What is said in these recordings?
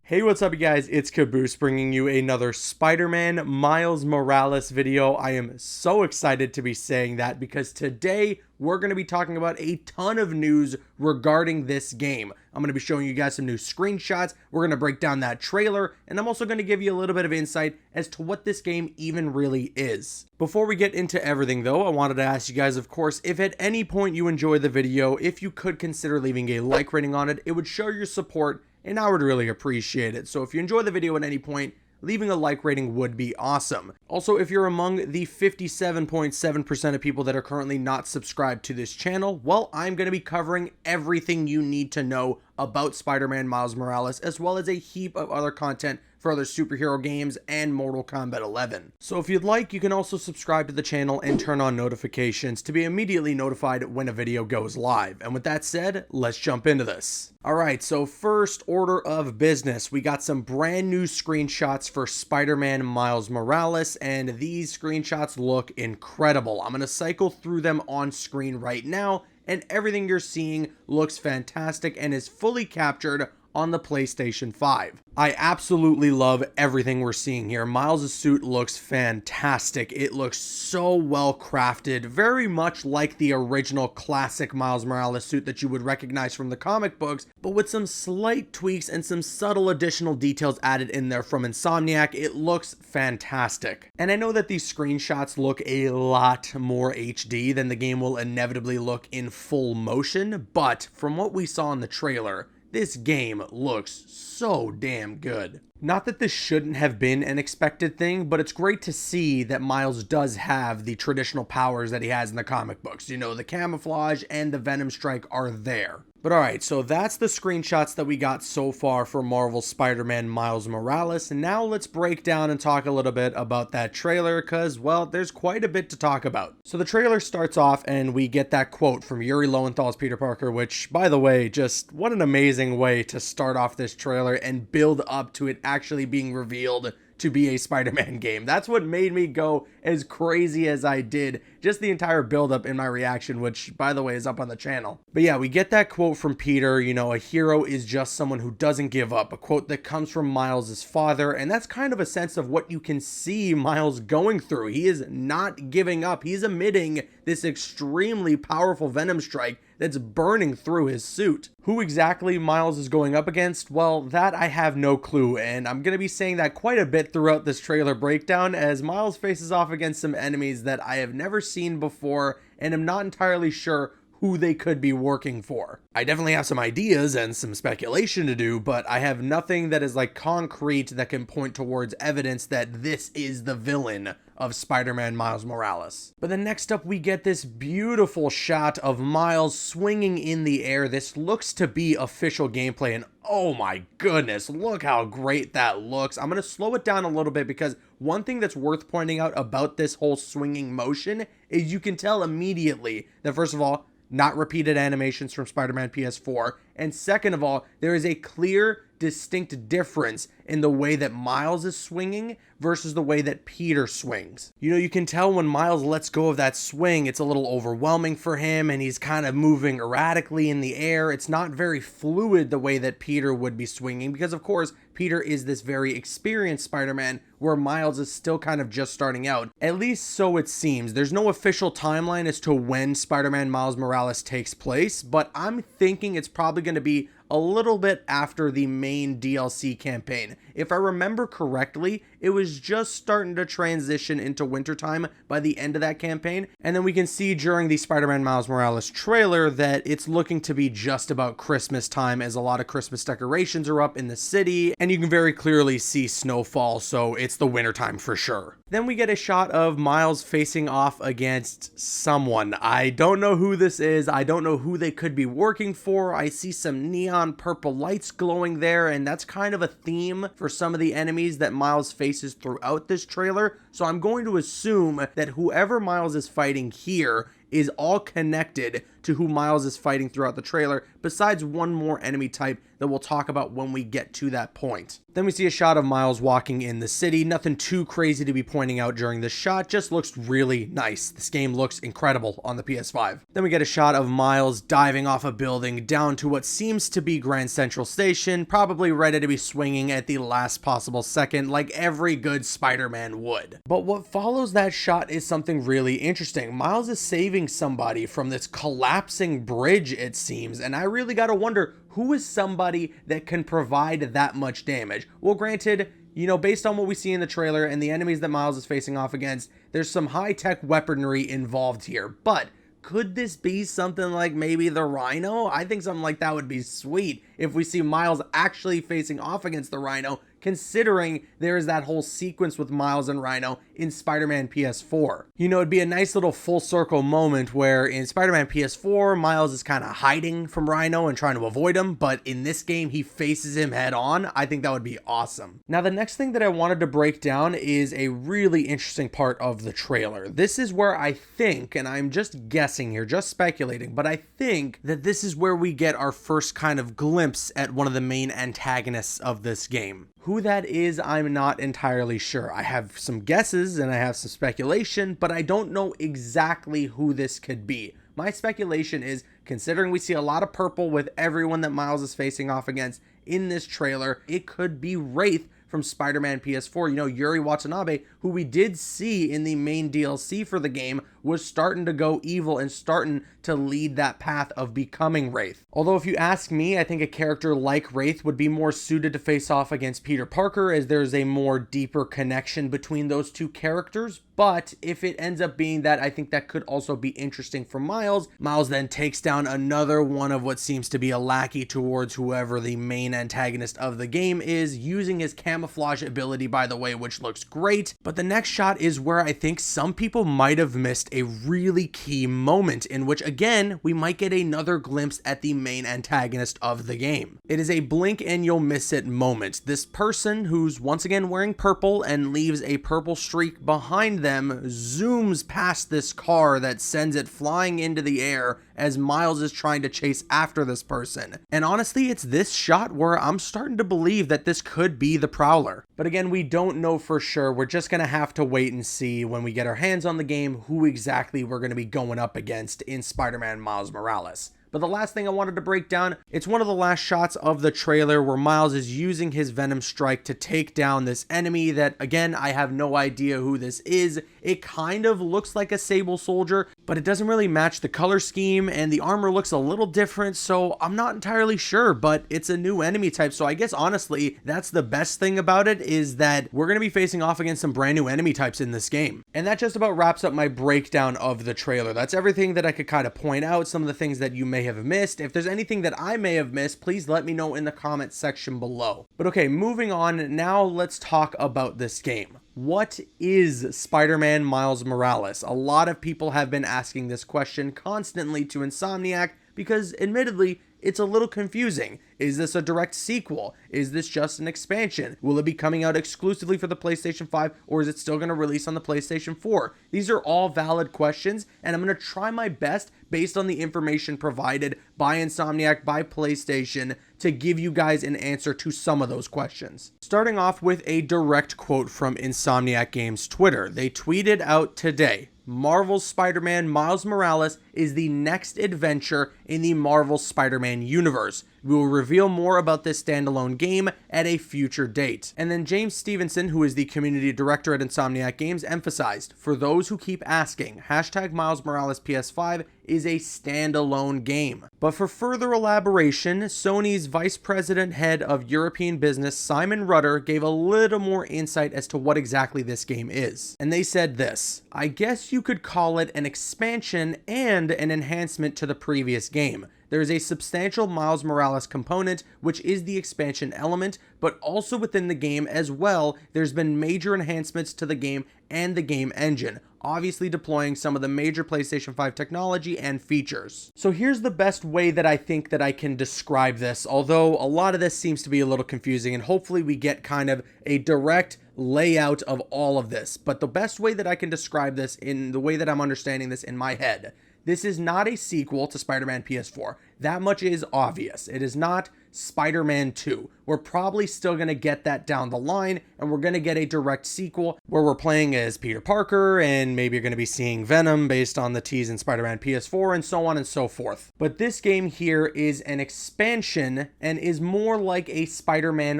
Hey, what's up you guys? It's Caboose bringing you another Spider-Man Miles Morales video. I am so excited to be saying that because today we're going to be talking about a ton of news regarding this game. I'm going to be showing you guys some new screenshots, we're going to break down that trailer, and I'm also going to give you a little bit of insight as to what this game even really is. Before we get into everything though, I wanted to ask you guys, of course, if at any point you enjoy the video, if you could consider leaving a like rating on it, it would show your support and I would really appreciate it. So if you enjoy the video at any point, leaving a like rating would be awesome. Also, if you're among the 57.7% of people that are currently not subscribed to this channel, well, I'm going to be covering everything you need to know about Spider-Man Miles Morales, as well as a heap of other content for other superhero games and Mortal Kombat 11. So if you'd like, you can also subscribe to the channel and turn on notifications to be immediately notified when a video goes live. And with that said, let's jump into this. Alright, so first order of business, we got some brand new screenshots for Spider-Man Miles Morales, and these screenshots look incredible. I'm going to cycle through them on screen right now, and everything you're seeing looks fantastic and is fully captured on the PlayStation 5. I absolutely love everything we're seeing here. Miles' suit looks fantastic. It looks so well crafted, very much like the original classic Miles Morales suit that you would recognize from the comic books, but with some slight tweaks and some subtle additional details added in there from Insomniac. It looks fantastic. And I know that these screenshots look a lot more HD than the game will inevitably look in full motion, but from what we saw in the trailer, this game looks so damn good. Not that this shouldn't have been an expected thing, but it's great to see that Miles does have the traditional powers that he has in the comic books. You know, the camouflage and the venom strike are there. But alright, so that's the screenshots that we got so far for Marvel's Spider-Man Miles Morales. And now let's break down and talk a little bit about that trailer because, well, there's quite a bit to talk about. So the trailer starts off and we get that quote from Yuri Lowenthal's Peter Parker, which, by the way, just what an amazing way to start off this trailer and build up to it actually being revealed to be a Spider-Man game. That's what made me go as crazy as I did. Just the entire build-up in my reaction, which, by the way, is up on the channel. But yeah, we get that quote from Peter, you know, a hero is just someone who doesn't give up. A quote that comes from Miles' father, and that's kind of a sense of what you can see Miles going through. He is not giving up. He's emitting this extremely powerful venom strike that's burning through his suit. Who exactly Miles is going up against? Well, that I have no clue, and I'm going to be saying that quite a bit throughout this trailer breakdown as Miles faces off against some enemies that I have never seen before and am not entirely sure who they could be working for. I definitely have some ideas and some speculation to do, but I have nothing that is like concrete that can point towards evidence that this is the villain of Spider-Man Miles Morales. But then next up we get this beautiful shot of Miles swinging in the air. This looks to be official gameplay, and oh my goodness, look how great that looks. I'm going to slow it down a little bit because one thing that's worth pointing out about this whole swinging motion is you can tell immediately that, first of all, not repeated animations from Spider-Man PS4, and second of all, there is a clear, distinct difference in the way that Miles is swinging versus the way that Peter swings. You know, you can tell when Miles lets go of that swing, it's a little overwhelming for him and he's kind of moving erratically in the air. It's not very fluid the way that Peter would be swinging because, of course, Peter is this very experienced Spider-Man where Miles is still kind of just starting out. At least so it seems. There's no official timeline as to when Spider-Man Miles Morales takes place, but I'm thinking it's probably going to be a little bit after the main DLC campaign. If I remember correctly, it was just starting to transition into wintertime by the end of that campaign, and then we can see during the Spider-Man Miles Morales trailer that it's looking to be just about Christmas time as a lot of Christmas decorations are up in the city, and you can very clearly see snowfall, so it's the wintertime for sure. Then we get a shot of Miles facing off against someone. I don't know who this is. I don't know who they could be working for. I see some neon purple lights glowing there, and that's kind of a theme for some of the enemies that Miles faces throughout this trailer. So I'm going to assume that whoever Miles is fighting here is all connected to who Miles is fighting throughout the trailer, besides one more enemy type that we'll talk about when we get to that point. Then we see a shot of Miles walking in the city. Nothing too crazy to be pointing out during this shot, just looks really nice. This game looks incredible on the PS5. Then we get a shot of Miles diving off a building down to what seems to be Grand Central Station, probably ready to be swinging at the last possible second like every good Spider-Man would. But what follows that shot is something really interesting. Miles is saving somebody from this collapsing bridge, it seems, and I really gotta wonder, who is somebody that can provide that much damage? Well, granted, you know, based on what we see in the trailer and the enemies that Miles is facing off against, there's some high-tech weaponry involved here, but could this be something like maybe the Rhino? I think something like that would be sweet if we see Miles actually facing off against the Rhino, considering there is that whole sequence with Miles and Rhino in Spider-Man PS4. You know, it'd be a nice little full circle moment where in Spider-Man PS4, Miles is kind of hiding from Rhino and trying to avoid him, but in this game, he faces him head on. I think that would be awesome. Now, the next thing that I wanted to break down is a really interesting part of the trailer. This is where I think, and I'm just guessing here, just speculating, but I think that this is where we get our first kind of glimpse at one of the main antagonists of this game. Who that is, I'm not entirely sure. I have some guesses and I have some speculation, but I don't know exactly who this could be. My speculation is, considering we see a lot of purple with everyone that Miles is facing off against in this trailer, it could be Wraith from Spider-Man PS4. You know, Yuri Watanabe, who we did see in the main DLC for the game, was starting to go evil and starting to lead that path of becoming Wraith. Although if you ask me, I think a character like Wraith would be more suited to face off against Peter Parker, as there's a more deeper connection between those two characters. But if it ends up being that, I think that could also be interesting for Miles. Miles then takes down another one of what seems to be a lackey towards whoever the main antagonist of the game is, using his camouflage ability, by the way, which looks great. But the next shot is where I think some people might have missed a really key moment, in which again we might get another glimpse at the main antagonist of the game. It is a blink and you'll miss it moment. This person, who's once again wearing purple and leaves a purple streak behind them, zooms past this car that sends it flying into the air as Miles is trying to chase after this person. And honestly, it's this shot where I'm starting to believe that this could be the Prowler. But again, we don't know for sure. We're just gonna have to wait and see when we get our hands on the game who exactly we're gonna be going up against in Spider-Man Miles Morales. But the last thing I wanted to break down, it's one of the last shots of the trailer where Miles is using his Venom strike to take down this enemy that, again, I have no idea who this is. It kind of looks like a Sable Soldier, but it doesn't really match the color scheme, and the armor looks a little different, so I'm not entirely sure, but it's a new enemy type. So I guess honestly, that's the best thing about it, is that we're going to be facing off against some brand new enemy types in this game. And that just about wraps up my breakdown of the trailer. That's everything that I could kind of point out, some of the things that you may have missed. If there's anything that I may have missed, please let me know in the comment section below. But okay, moving on, now let's talk about this game. What is Spider-Man Miles Morales? A lot of people have been asking this question constantly to Insomniac because, admittedly, it's a little confusing. Is this a direct sequel? Is this just an expansion? Will it be coming out exclusively for the PlayStation 5, or is it still going to release on the PlayStation 4? These are all valid questions, and I'm going to try my best, based on the information provided by Insomniac, by PlayStation, to give you guys an answer to some of those questions. Starting off with a direct quote from Insomniac Games Twitter. They tweeted out today, Marvel's Spider-Man Miles Morales is the next adventure in the Marvel Spider-Man universe. We will reveal more about this standalone game at a future date. And then James Stevenson, who is the community director at Insomniac Games, emphasized, for those who keep asking, hashtag Miles Morales PS5 is a standalone game. But for further elaboration, Sony's Vice President Head of European Business, Simon Rudder, gave a little more insight as to what exactly this game is. And they said this, I guess you could call it an expansion and an enhancement to the previous game. There is a substantial Miles Morales component, which is the expansion element, but also within the game as well, there's been major enhancements to the game and the game engine, obviously deploying some of the major PlayStation 5 technology and features. So here's the best way that I think that I can describe this, although a lot of this seems to be a little confusing, and hopefully we get kind of a direct layout of all of this. But the best way that I can describe this in the way that I'm understanding this in my head, this is not a sequel to Spider-Man PS4. That much is obvious. It is not Spider-Man 2. We're probably still going to get that down the line, and we're going to get a direct sequel where we're playing as Peter Parker, and maybe you're going to be seeing Venom based on the tease in Spider-Man PS4, and so on and so forth. But this game here is an expansion and is more like a Spider-Man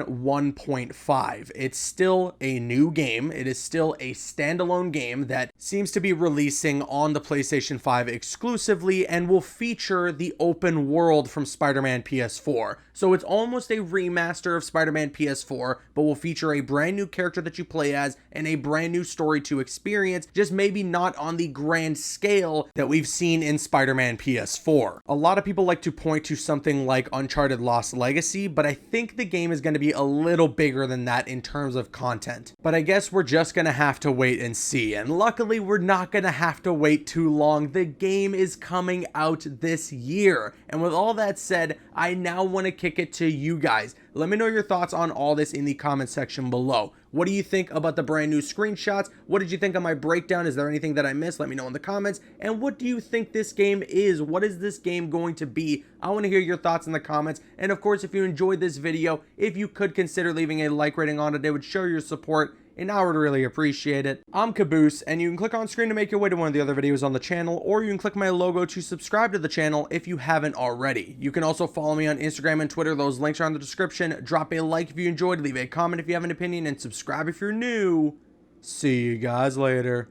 1.5. It's still a new game. It is still a standalone game that seems to be releasing on the PlayStation 5 exclusively and will feature the open world from Spider-Man PS4. So it's almost a remaster of Spider-Man PS4, but will feature a brand new character that you play as and a brand new story to experience, just maybe not on the grand scale that we've seen in Spider-Man PS4. A lot of people like to point to something like Uncharted Lost Legacy, but I think the game is going to be a little bigger than that in terms of content. But I guess we're just going to have to wait and see, and luckily we're not going to have to wait too long. The game is coming out this year, and with all that said, I now want to kick it to you guys. Let me know your thoughts on all this in the comment section below. What do you think about the brand new screenshots? What did you think of my breakdown? Is there anything that I missed? Let me know in the comments. And what do you think this game is? What is this game going to be? I want to hear your thoughts in the comments. And of course, if you enjoyed this video, if you could consider leaving a like rating on it, it would show your support, and I would really appreciate it. I'm Caboose, and you can click on screen to make your way to one of the other videos on the channel, or you can click my logo to subscribe to the channel if you haven't already. You can also follow me on Instagram and Twitter. Those links are in the description. Drop a like if you enjoyed, leave a comment if you have an opinion, and subscribe if you're new. See you guys later.